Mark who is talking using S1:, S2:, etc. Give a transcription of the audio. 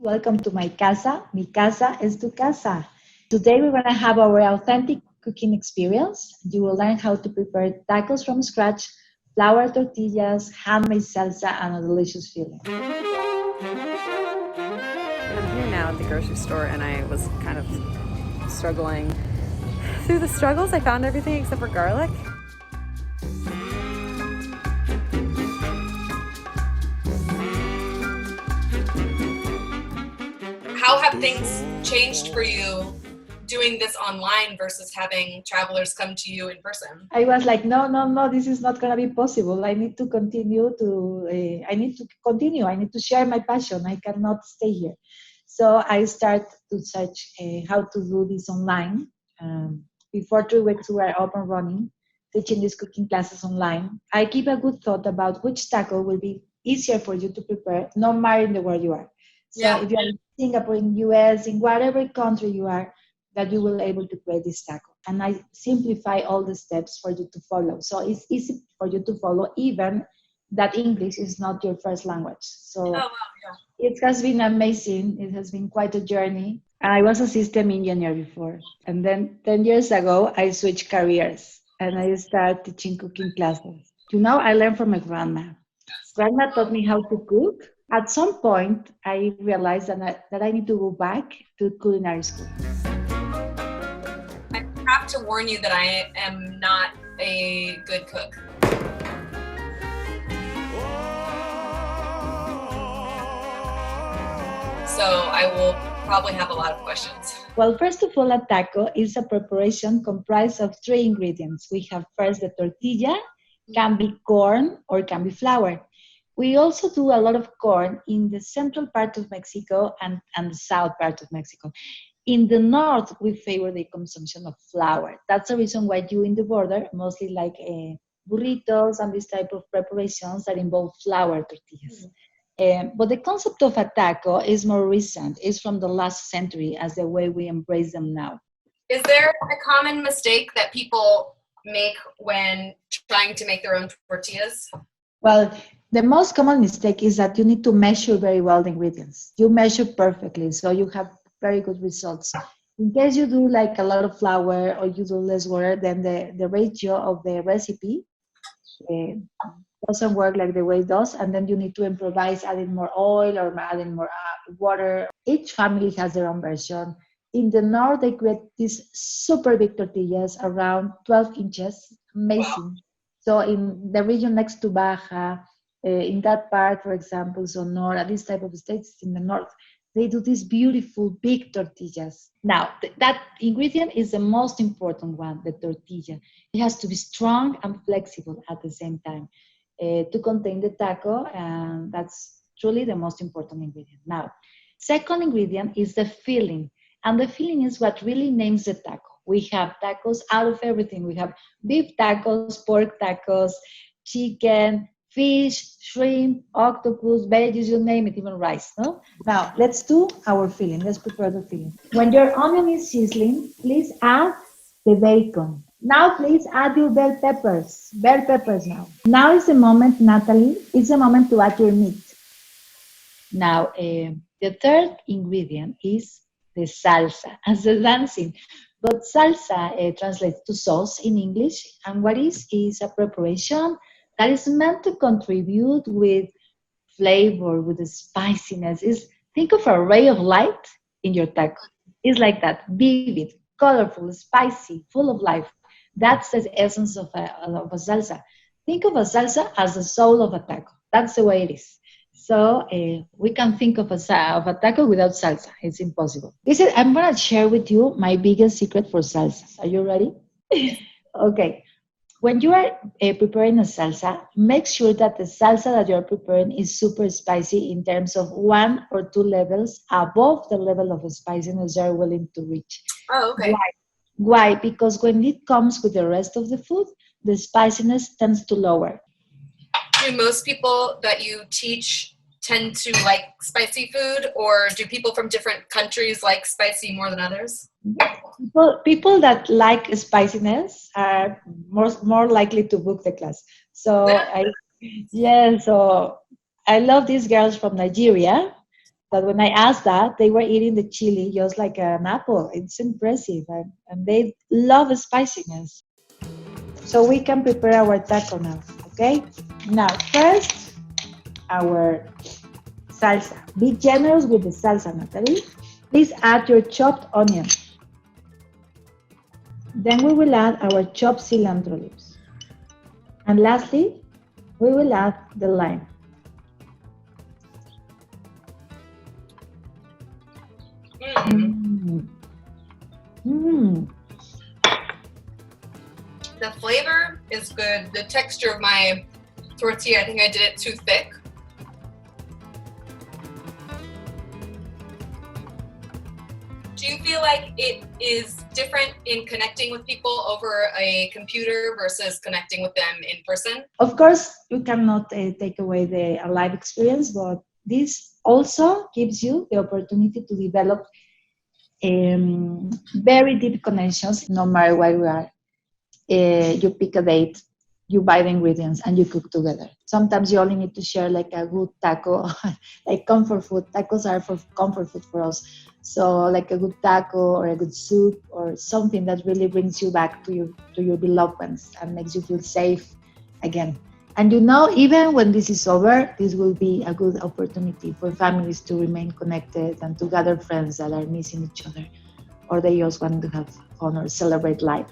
S1: Welcome to my casa. Mi casa es tu casa. Today we're going to have our authentic cooking experience. You will learn how to prepare tacos from scratch, flour tortillas, handmade salsa, and a delicious filling.
S2: I'm here now at the grocery store, and I was kind of struggling. Through the struggles, I found everything except for garlic.
S3: How have things changed for you doing this online versus having travelers come to you in person?
S1: I was like, no, this is not going to be possible. I need to continue I need to share my passion. I cannot stay here. So I start to search how to do this online. Before 3 weeks, we were up and running, teaching these cooking classes online. I give a good thought about which taco will be easier for you to prepare, no matter where you are. So if you're in Singapore, in US, in whatever country you are, that you will able to create this taco. And I simplify all the steps for you to follow. So it's easy for you to follow, even that English is not your first language. So it has been amazing. It has been quite a journey. I was a system engineer before. And then 10 years ago, I switched careers and I started teaching cooking classes. I learned from my grandma. Grandma taught me how to cook. At some point, I realized that I need to go back to culinary school.
S3: I have to warn you that I am not a good cook. So I will probably have a lot of questions.
S1: Well, first of all, a taco is a preparation comprised of 3 ingredients. We have first the tortilla, can be corn or can be flour. We also do a lot of corn in the central part of Mexico and the south part of Mexico. In the north, we favor the consumption of flour. That's the reason why you in the border mostly like burritos and this type of preparations that involve flour tortillas. But the concept of a taco is more recent. It's from the last century as the way we embrace them now.
S3: Is there a common mistake that people make when trying to make their own tortillas?
S1: Well, the most common mistake is that you need to measure very well the ingredients. You measure perfectly, so you have very good results. In case you do like a lot of flour or you do less water, then the ratio of the recipe doesn't work like the way it does, and then you need to improvise, adding more oil or adding more water. Each family has their own version. In the north, they create these super big tortillas around 12 inches, amazing. Wow. So in the region next to Baja, in that part, for example, Sonora, this type of states in the north, they do these beautiful big tortillas. Now, that ingredient is the most important one, the tortilla. It has to be strong and flexible at the same time to contain the taco, and that's truly the most important ingredient. Now, second ingredient is the filling, and the filling is what really names the taco. We have tacos out of everything. We have beef tacos, pork tacos, chicken, fish, shrimp, octopus, veggies, you name it, even rice. No? Now, let's do our filling. Let's prepare the filling. When your onion is sizzling, please add the bacon. Now, please add your bell peppers. Bell peppers now. Now is the moment, Natalie. It's the moment to add your meat. Now, the third ingredient is the salsa, as the dancing. But salsa translates to sauce in English. And what is a preparation that is meant to contribute with flavor, with the spiciness. Think of a ray of light in your taco. It's like that, vivid, colorful, spicy, full of life. That's the essence of a salsa. Think of a salsa as the soul of a taco. That's the way it is. So we can think of a taco without salsa. It's impossible. Listen, I'm going to share with you my biggest secret for salsas. Are you ready? Okay. When you are preparing a salsa, make sure that the salsa that you're preparing is super spicy in terms of 1 or 2 levels above the level of spiciness you're willing to reach.
S3: Oh, okay.
S1: Why? Because when it comes with the rest of the food, the spiciness tends to lower.
S3: Do most people that you teach tend to like spicy food, or do people from different countries like spicy more than others?
S1: People that like spiciness are more likely to book the class. So I love these girls from Nigeria that when I asked that, they were eating the chili just like an apple. It's impressive. And they love spiciness. So we can prepare our taco now, okay? Now, first, our salsa. Be generous with the salsa, Natalie. Please add your chopped onion. Then we will add our chopped cilantro leaves. And lastly, we will add the lime.
S3: The flavor is good. The texture of my tortilla, I think I did it too thick. Do you feel like it is different in connecting with people over a computer versus connecting with them in person?
S1: Of course, you cannot take away the live experience, but this also gives you the opportunity to develop very deep connections no matter where you are. You pick a date, you buy the ingredients, and you cook together. Sometimes you only need to share like a good taco, like comfort food. Tacos are for comfort food for us. So like a good taco or a good soup or something that really brings you back to your beloved ones and makes you feel safe again. And even when this is over, this will be a good opportunity for families to remain connected and to gather friends that are missing each other, or they just want to have fun or celebrate life.